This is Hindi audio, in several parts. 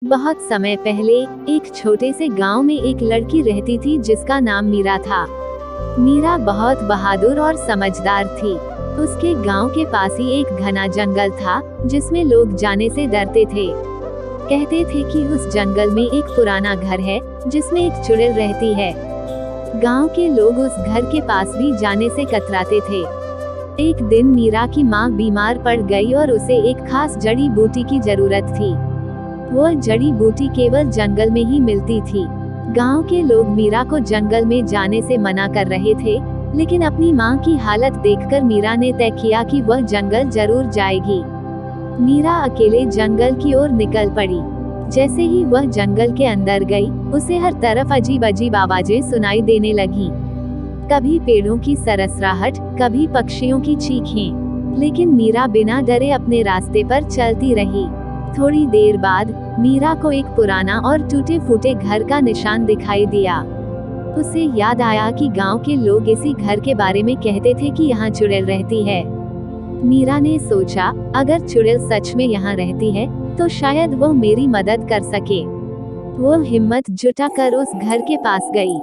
बहुत समय पहले एक छोटे से गांव में एक लड़की रहती थी जिसका नाम मीरा था। मीरा बहुत बहादुर और समझदार थी। उसके गांव के पास ही एक घना जंगल था जिसमें लोग जाने से डरते थे। कहते थे कि उस जंगल में एक पुराना घर है जिसमें एक चुड़ैल रहती है। गांव के लोग उस घर के पास भी जाने से कतराते थे। एक दिन मीरा की माँ बीमार पड़ गई और उसे एक खास जड़ी बूटी की जरूरत थी। वह जड़ी बूटी केवल जंगल में ही मिलती थी। गांव के लोग मीरा को जंगल में जाने से मना कर रहे थे, लेकिन अपनी माँ की हालत देखकर मीरा ने तय किया कि वह जंगल जरूर जाएगी। मीरा अकेले जंगल की ओर निकल पड़ी। जैसे ही वह जंगल के अंदर गई, उसे हर तरफ अजीब अजीब आवाजें सुनाई देने लगीं। कभी पेड़ों की सरसराहट, कभी पक्षियों की चीखें। लेकिन मीरा बिना डरे अपने रास्ते पर चलती रही। थोड़ी देर बाद मीरा को एक पुराना और टूटे फूटे घर का निशान दिखाई दिया। उसे याद आया कि गांव के लोग इसी घर के बारे में कहते थे कि यहाँ चुड़ैल रहती है। मीरा ने सोचा, अगर चुड़ैल सच में यहाँ रहती है तो शायद वो मेरी मदद कर सके। वो हिम्मत जुटाकर उस घर के पास गई।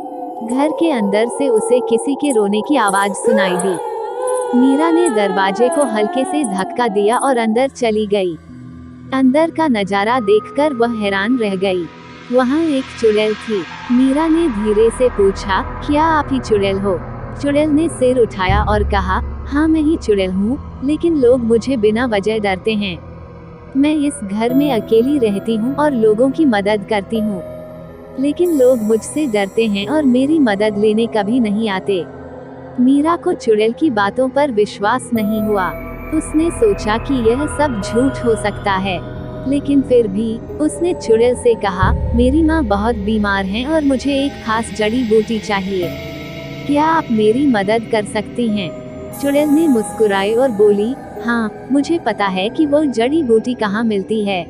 घर के अंदर से उसे किसी के रोने की आवाज सुनाई दी। मीरा ने दरवाजे को हल्के से धक्का दिया और अंदर चली गई। अंदर का नजारा देखकर वह हैरान रह गई। वहाँ एक चुड़ैल थी। मीरा ने धीरे से पूछा, क्या आप ही चुड़ैल हो? चुड़ैल ने सिर उठाया और कहा, हाँ मैं ही चुड़ैल हूँ, लेकिन लोग मुझे बिना वजह डरते हैं। मैं इस घर में अकेली रहती हूँ और लोगों की मदद करती हूँ, लेकिन लोग मुझसे डरते हैं और मेरी मदद लेने कभी नहीं आते। मीरा को चुड़ैल की बातों पर विश्वास नहीं हुआ। उसने सोचा कि यह सब झूठ हो सकता है, लेकिन फिर भी उसने चुड़ैल से कहा, मेरी माँ बहुत बीमार हैं और मुझे एक खास जड़ी बूटी चाहिए। क्या आप मेरी मदद कर सकती हैं? चुड़ैल ने मुस्कुराई और बोली, हाँ मुझे पता है कि वो जड़ी बूटी कहाँ मिलती है,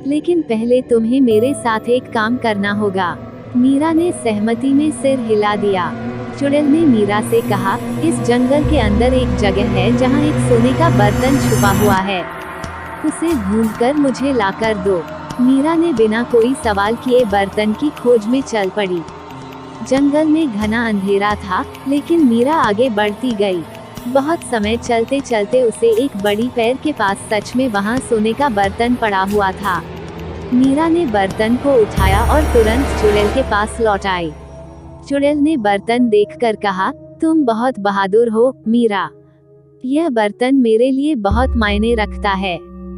लेकिन पहले तुम्हें मेरे साथ एक काम करना होगा। मीरा ने सहमति में सिर हिला दिया। चुड़ैल ने मीरा से कहा, इस जंगल के अंदर एक जगह है जहाँ एक सोने का बर्तन छुपा हुआ है, उसे ढूंढकर मुझे लाकर दो। मीरा ने बिना कोई सवाल किए बर्तन की खोज में चल पड़ी। जंगल में घना अंधेरा था, लेकिन मीरा आगे बढ़ती गई। बहुत समय चलते चलते उसे एक बड़ी पेड़ के पास सच में वहाँ सोने का बर्तन पड़ा हुआ था। मीरा ने बर्तन को उठाया और तुरंत चुड़ैल के पास लौट आई। चुड़ैल ने बर्तन देखकर कहा, तुम बहुत बहादुर हो मीरा, यह बर्तन मेरे लिए बहुत मायने रखता है।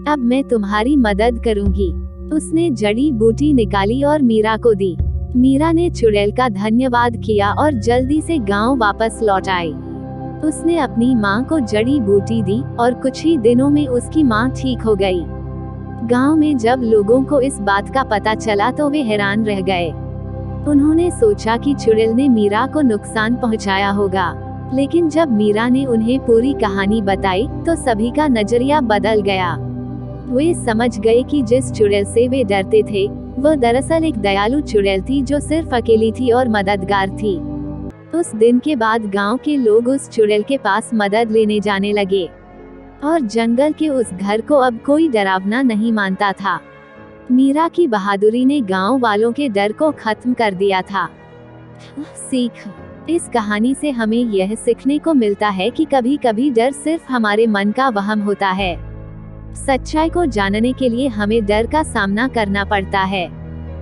अब मैं तुम्हारी मदद करूंगी। उसने जड़ी बूटी निकाली और मीरा को दी। मीरा ने चुड़ैल का धन्यवाद किया और जल्दी से गांव वापस लौट आई। उसने अपनी माँ को जड़ी बूटी दी और कुछ ही दिनों में उसकी माँ ठीक हो गई। गांव में जब लोगों को इस बात का पता चला तो वे हैरान रह गए। उन्होंने सोचा कि चुड़ैल ने मीरा को नुकसान पहुंचाया होगा, लेकिन जब मीरा ने उन्हें पूरी कहानी बताई तो सभी का नजरिया बदल गया। वे समझ गए कि जिस चुड़ैल से वे डरते थे, वह दरअसल एक दयालु चुड़ैल थी जो सिर्फ अकेली थी और मददगार थी। उस दिन के बाद गांव के लोग उस चुड़ैल के पास मदद लेने जाने लगे और जंगल के उस घर को अब कोई डरावना नहीं मानता था। मीरा की बहादुरी ने गांव वालों के डर को खत्म कर दिया था। सीख, इस कहानी से हमें यह सीखने को मिलता है कि कभी कभी डर सिर्फ हमारे मन का वहम होता है। सच्चाई को जानने के लिए हमें डर का सामना करना पड़ता है।